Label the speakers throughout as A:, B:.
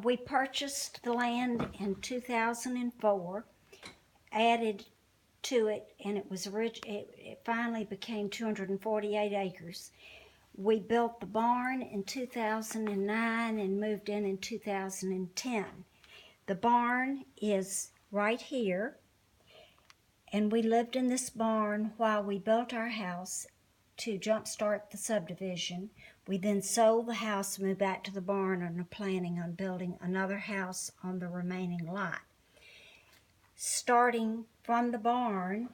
A: We purchased the land in 2004, added to it, and it finally became 248 acres. We built the barn in 2009 and moved in 2010. The barn is right here, and we lived in this barn while we built our house to jumpstart the subdivision. We then sold the house, moved back to the barn, and are planning on building another house on the remaining lot. Starting from the barn,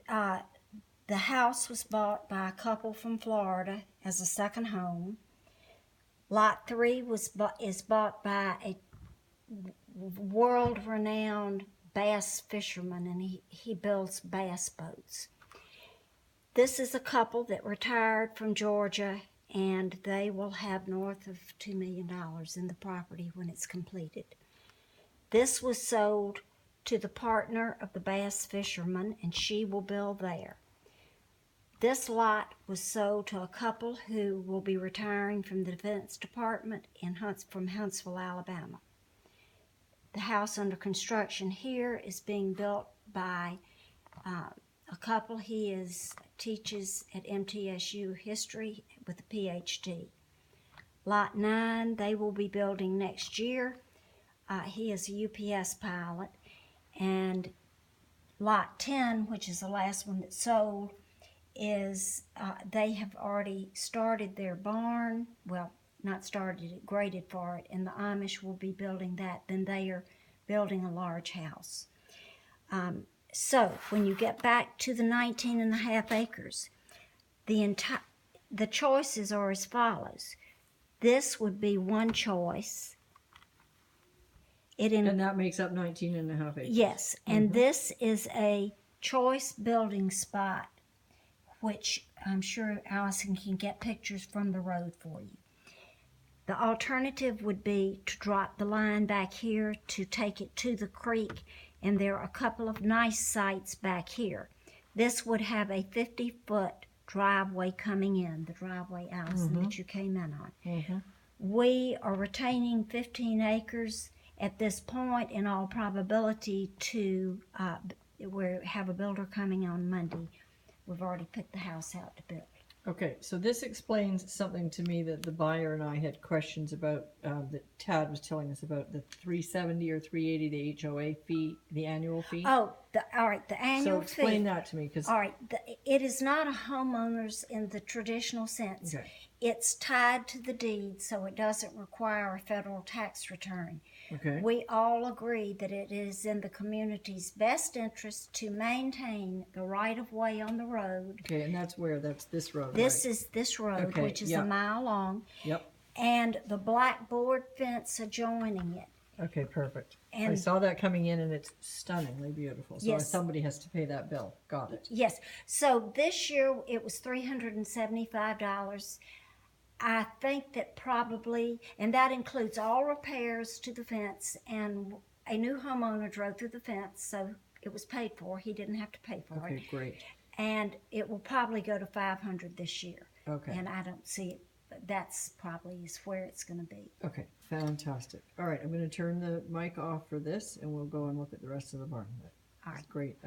A: the house was bought by a couple from Florida as a second home. Lot 3 is bought by a world-renowned bass fisherman, and he builds bass boats. This is a couple that retired from Georgia, and they will have north of $2 million in the property when it's completed. This was sold to the partner of the bass fisherman, and she will build there. This lot was sold to a couple who will be retiring from the Defense Department from Huntsville, Alabama. The house under construction here is being built by a couple. He teaches at MTSU history with a PhD. Lot 9, they will be building next year. He is a UPS pilot. And Lot 10, which is the last one that sold, is they have already started their barn. Well, not started it, graded for it, and the Amish will be building that. Then they are building a large house. So when you get back to the 19.5 acres, the choices are as follows. This would be one choice.
B: And that makes up 19.5 acres.
A: Yes, and this is a choice building spot, which I'm sure Allison can get pictures from the road for you. The alternative would be to drop the line back here to take it to the creek, and there are a couple of nice sites back here. This would have a 50-foot driveway coming in, the driveway, Allison, that you came in on. We are retaining 15 acres at this point, in all probability, to we have a builder coming on Monday. We've already picked the house out to build.
B: Okay, so this explains something to me that the buyer and I had questions about, that Tad was telling us about, the $370 or $380, the HOA fee, the annual fee.
A: Oh, all right, the annual
B: fee. So explain that to me, because...
A: All right, it is not a homeowner's in the traditional sense.
B: Okay.
A: It's tied to the deed, so it doesn't require a federal tax return.
B: Okay.
A: We all agree that it is in the community's best interest to maintain the right-of-way on the road.
B: Okay, and that's where? That's this road,
A: This
B: right?
A: is this road,
B: Okay,
A: which is a mile long.
B: Yep.
A: And the blackboard fence adjoining it.
B: Okay, perfect.
A: And
B: I saw that coming in, and it's stunningly beautiful. So
A: yes.
B: Somebody has to pay that bill. Got it.
A: Yes. So this year it was $375. I think that probably, and that includes all repairs to the fence, and a new homeowner drove through the fence, so it was paid for. He didn't have to pay for it.
B: Okay, great.
A: And it will probably go to $500 this year.
B: Okay.
A: And I don't see it, but that's probably is where it's going to be.
B: Okay, fantastic. All right, I'm going to turn the mic off for this, and we'll go and look at the rest of the barn.
A: All right.
B: That's great.